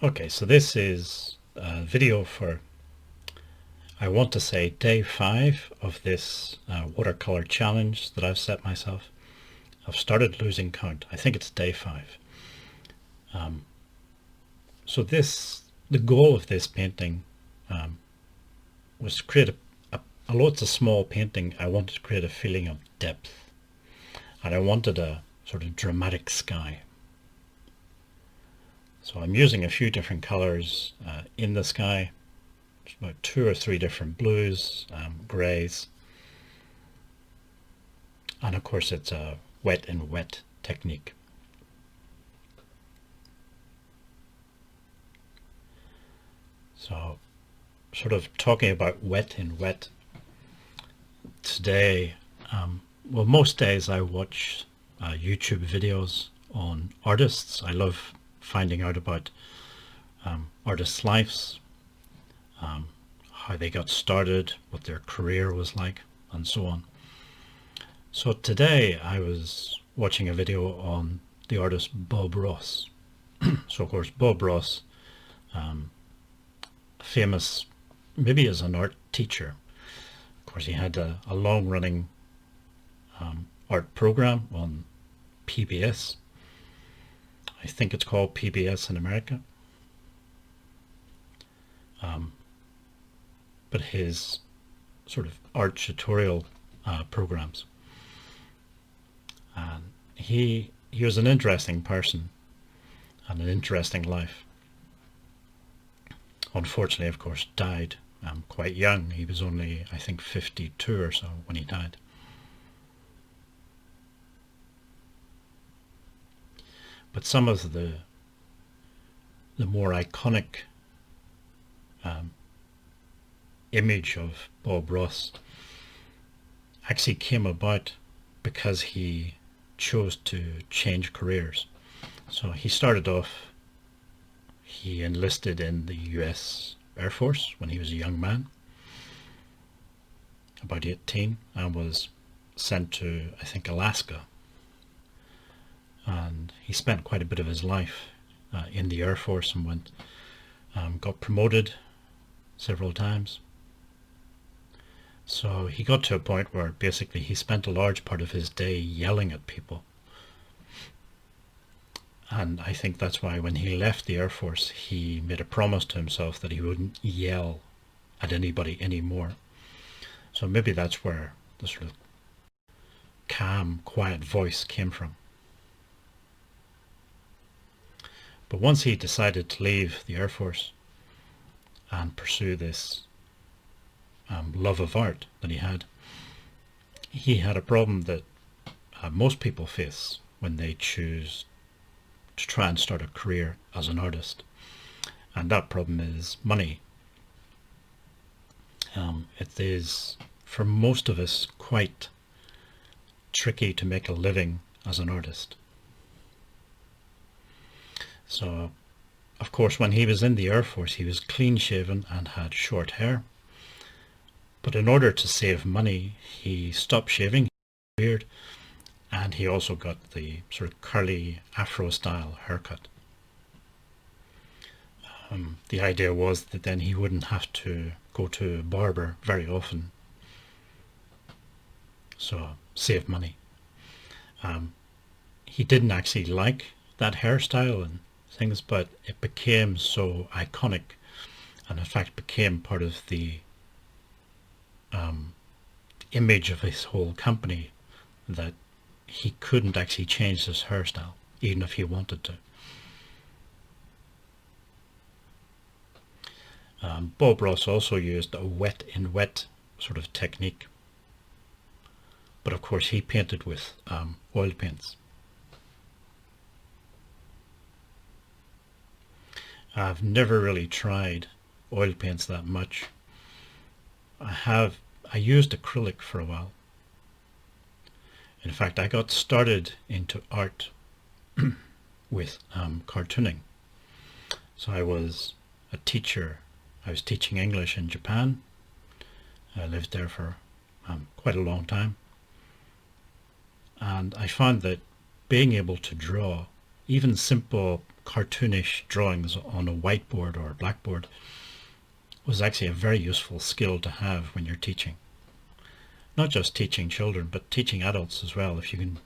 Okay, so this is a video for, I want to say, day 5 of this watercolor challenge that I've set myself. I've started losing count. I think it's day 5. So the goal of this painting was to create although it's a small painting, I wanted to create a feeling of depth. And I wanted a sort of dramatic sky. So I'm using a few different colors in the sky. There's about 2 or 3 different blues, grays. And of course it's a wet in wet technique. So sort of talking about wet in wet today, well, most days I watch YouTube videos on artists. I love finding out about artists' lives, how they got started, what their career was like, and so on. So today I was watching a video on the artist Bob Ross. So of course Bob Ross, famous maybe as an art teacher. Of course he had a long-running art program on PBS. I think it's called PBS in America. But his sort of art tutorial programs. And he was an interesting person and an interesting life. Unfortunately, of course, died quite young. He was only, I think, 52 or so when he died. But some of the more iconic image of Bob Ross actually came about because he chose to change careers. So he started off, he enlisted in the US Air Force when he was a young man, about 18, and was sent to, I think, Alaska. And he spent quite a bit of his life in the Air Force and got promoted several times. So he got to a point where basically he spent a large part of his day yelling at people. And I think that's why when he left the Air Force, he made a promise to himself that he wouldn't yell at anybody anymore. So maybe that's where the sort of calm, quiet voice came from. But once he decided to leave the Air Force and pursue this love of art that he had a problem that most people face when they choose to try and start a career as an artist. And that problem is money. It is, for most of us, quite tricky to make a living as an artist. So, of course, when he was in the Air Force, he was clean shaven and had short hair. But in order to save money, he stopped shaving his beard, and he also got the sort of curly Afro style haircut. The idea was that then he wouldn't have to go to a barber very often, so save money. He didn't actually like that hairstyle and things, but it became so iconic, and in fact became part of the image of his whole company, that he couldn't actually change his hairstyle even if he wanted to. Bob Ross also used a wet in wet sort of technique, but of course he painted with oil paints. I've never really tried oil paints that much. I used acrylic for a while. In fact, I got started into art with cartooning. So I was a teacher. I was teaching English in Japan. I lived there for quite a long time. And I found that being able to draw even simple cartoonish drawings on a whiteboard or a blackboard was actually a very useful skill to have when you're teaching. Not just teaching children, but teaching adults as well. If you can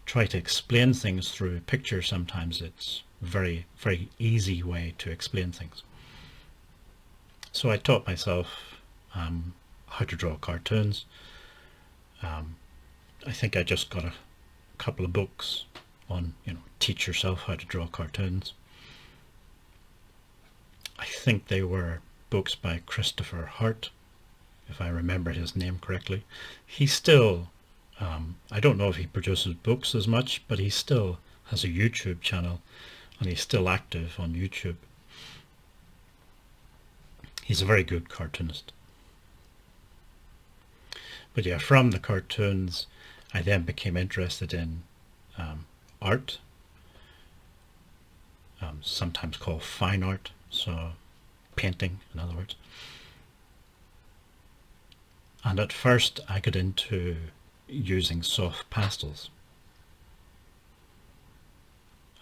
try to explain things through pictures, sometimes it's a very, very easy way to explain things. So I taught myself how to draw cartoons. I think I just got a couple of books on, teach yourself how to draw cartoons. I think they were books by Christopher Hart, if I remember his name correctly. He still, I don't know if he produces books as much, but he still has a YouTube channel and he's still active on YouTube. He's a very good cartoonist. But yeah, from the cartoons, I then became interested in art, sometimes called fine art, so painting, in other words. And at first I got into using soft pastels.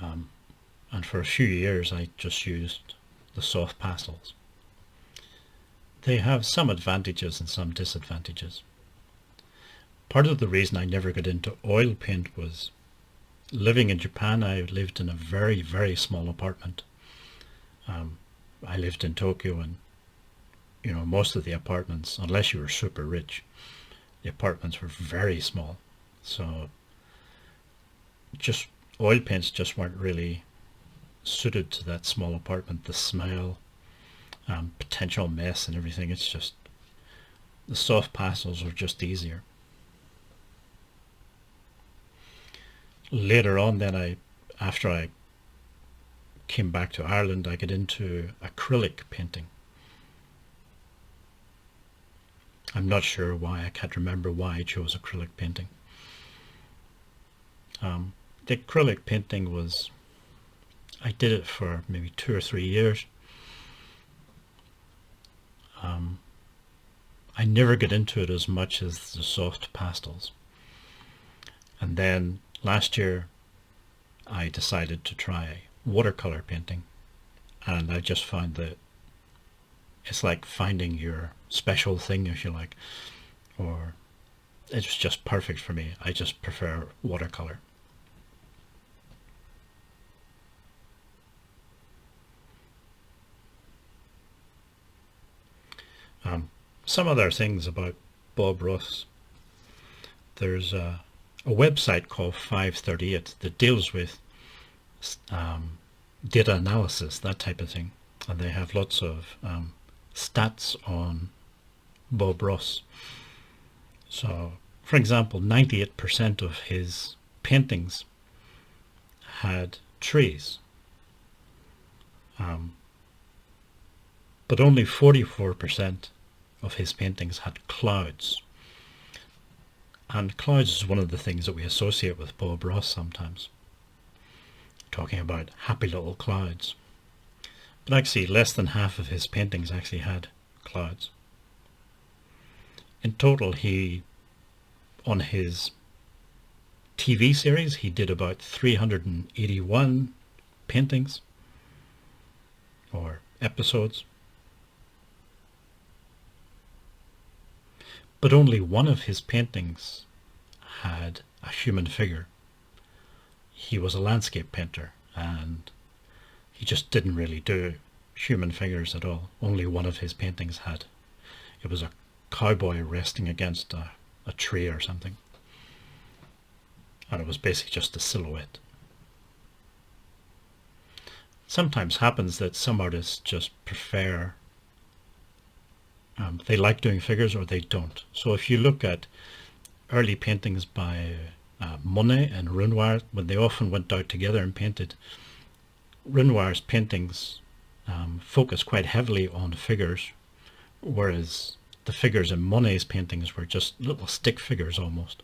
And for a few years I just used the soft pastels. They have some advantages and some disadvantages. Part of the reason I never got into oil paint was living in Japan. I lived in a very, very small apartment. I lived in Tokyo, and most of the apartments, unless you were super rich, the apartments were very small. So just oil paints just weren't really suited to that small apartment. The smell, potential mess and everything, it's just, the soft pastels were just easier. Later on then, after I came back to Ireland, I got into acrylic painting. I'm not sure why, I can't remember why I chose acrylic painting. The acrylic painting was, I did it for maybe 2 or 3 years. I never got into it as much as the soft pastels. And then last year I decided to try watercolor painting, and I just found that it's like finding your special thing, if you like, or it's just perfect for me. I just prefer watercolor. Some other things about Bob Ross. There's a website called 538 that deals with data analysis, that type of thing, and they have lots of stats on Bob Ross. So, for example, 98% of his paintings had trees, but only 44% of his paintings had clouds. And clouds is one of the things that we associate with Bob Ross sometimes, talking about happy little clouds. But actually less than half of his paintings actually had clouds. In total, on his TV series, he did about 381 paintings or episodes. But only one of his paintings had a human figure. He was a landscape painter, and he just didn't really do human figures at all. Only one of his paintings had. It was a cowboy resting against a tree or something. And it was basically just a silhouette. Sometimes happens that some artists just prefer, they like doing figures or they don't. So if you look at early paintings by Monet and Renoir, when they often went out together and painted, Renoir's paintings focus quite heavily on figures, whereas the figures in Monet's paintings were just little stick figures almost.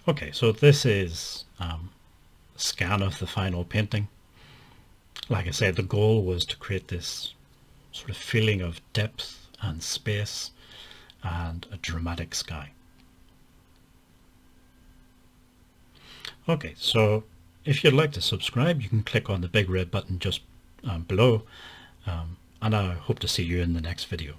Okay, so this is a scan of the final painting. Like I said, the goal was to create this sort of feeling of depth and space and a dramatic sky. Okay, so if you'd like to subscribe, you can click on the big red button just below, and I hope to see you in the next video.